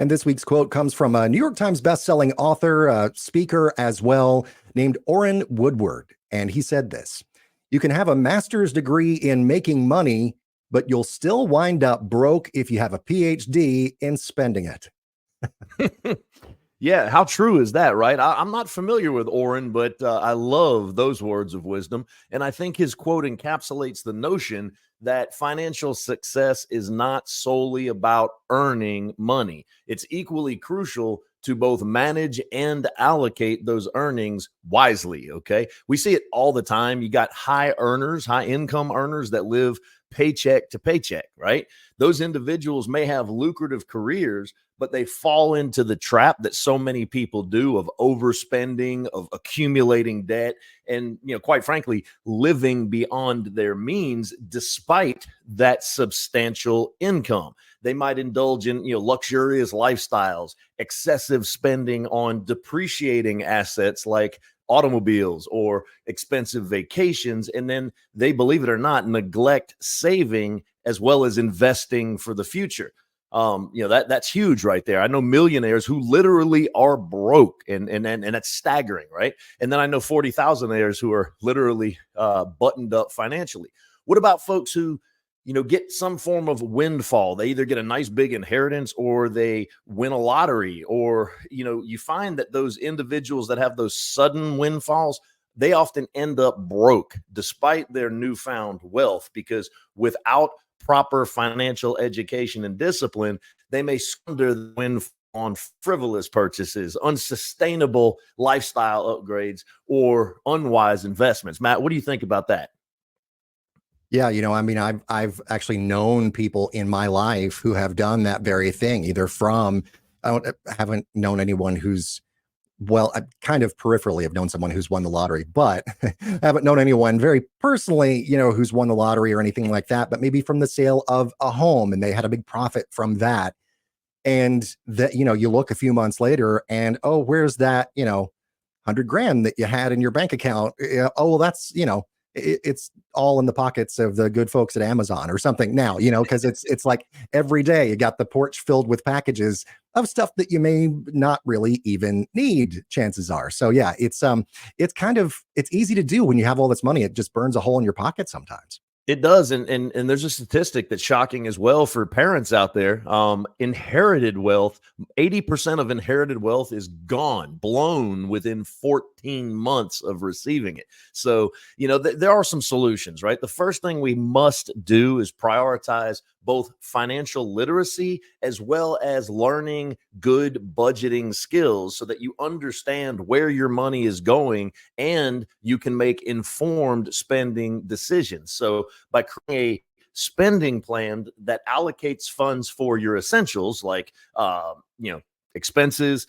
And this week's quote comes from a New York Times bestselling author, speaker as well, named Oren Woodward. And he said this: "You can have a master's degree in making money, but you'll still wind up broke if you have a PhD in spending it." Yeah, how true is that, right? I'm not familiar with Oren, but I love those words of wisdom. And I think his quote encapsulates the notion that financial success is not solely about earning money. It's equally crucial to both manage and allocate those earnings wisely. Okay. We see it all the time. You got high earners, high income earners that live paycheck to paycheck, right? Those individuals may have lucrative careers, but they fall into the trap that so many people do of overspending, of accumulating debt, and, quite frankly, living beyond their means despite that substantial income. They might indulge in, luxurious lifestyles, excessive spending on depreciating assets like automobiles or expensive vacations, and then they, believe it or not, neglect saving as well as investing for the future. That's huge right there. I know millionaires who literally are broke, and that's staggering, right? And then I know 40,000aires who are literally buttoned up financially. What about folks who get some form of windfall? They either get a nice big inheritance or they win a lottery, or, you find that those individuals that have those sudden windfalls, they often end up broke despite their newfound wealth, because without proper financial education and discipline, they may squander the windfall on frivolous purchases, unsustainable lifestyle upgrades, or unwise investments. Matt, what do you think about that? Yeah, I've actually known people in my life who have done that very thing. Either from, haven't known anyone who's, well, I kind of peripherally have known someone who's won the lottery, but I haven't known anyone very personally, who's won the lottery or anything like that. But maybe from the sale of a home, and they had a big profit from that, and that, you look a few months later and, oh, where's that, 100 grand that you had in your bank account? Oh, well, that's, it's all in the pockets of the good folks at Amazon or something now, because it's like every day you got the porch filled with packages of stuff that you may not really even need, chances are. So yeah, it's easy to do when you have all this money. It just burns a hole in your pocket sometimes. It does. And there's a statistic that's shocking as well for parents out there. Inherited wealth, 80% of inherited wealth is gone, blown within 14 months of receiving it. So, there are some solutions, right? The first thing we must do is prioritize both financial literacy as well as learning good budgeting skills so that you understand where your money is going and you can make informed spending decisions. So by creating a spending plan that allocates funds for your essentials like expenses,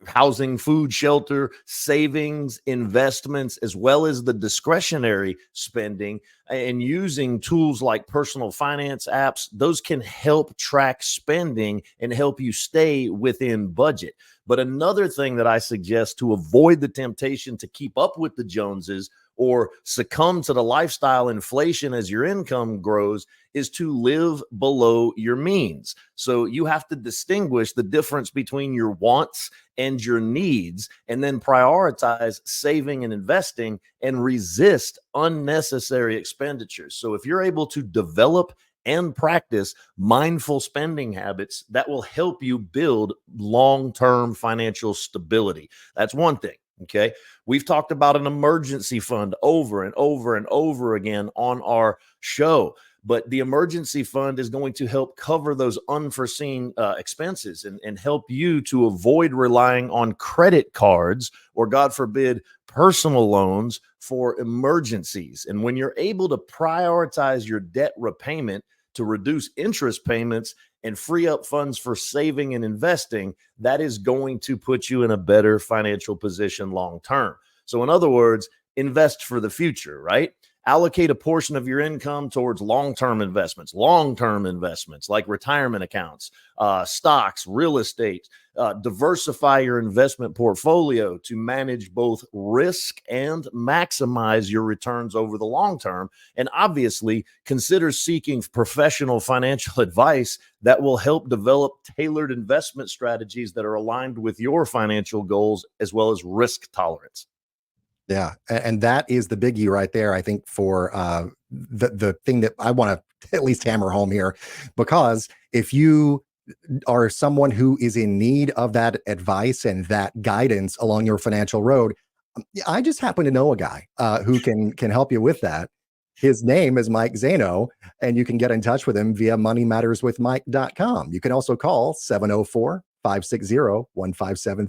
housing, food, shelter, savings, investments, as well as the discretionary spending, and using tools like personal finance apps, those can help track spending and help you stay within budget. But another thing that I suggest to avoid the temptation to keep up with the Joneses or succumb to the lifestyle inflation as your income grows is to live below your means. So you have to distinguish the difference between your wants and your needs, and then prioritize saving and investing and resist unnecessary expenditures. So if you're able to develop and practice mindful spending habits, that will help you build long-term financial stability. That's one thing. Okay. We've talked about an emergency fund over and over and over again on our show, but the emergency fund is going to help cover those unforeseen expenses and help you to avoid relying on credit cards or, God forbid, personal loans for emergencies. And when you're able to prioritize your debt repayment to reduce interest payments and free up funds for saving and investing, that is going to put you in a better financial position long term. So in other words, invest for the future, right? Allocate a portion of your income towards long-term investments like retirement accounts, stocks, real estate. Diversify your investment portfolio to manage both risk and maximize your returns over the long term. And obviously, consider seeking professional financial advice that will help develop tailored investment strategies that are aligned with your financial goals as well as risk tolerance. Yeah, and that is the biggie right there. I think for the thing that I want to at least hammer home here, because if you are someone who is in need of that advice and that guidance along your financial road, I just happen to know a guy who can help you with that. His name is Mike Zano, and you can get in touch with him via moneymatterswithmike.com. You can also call 704-560-1573.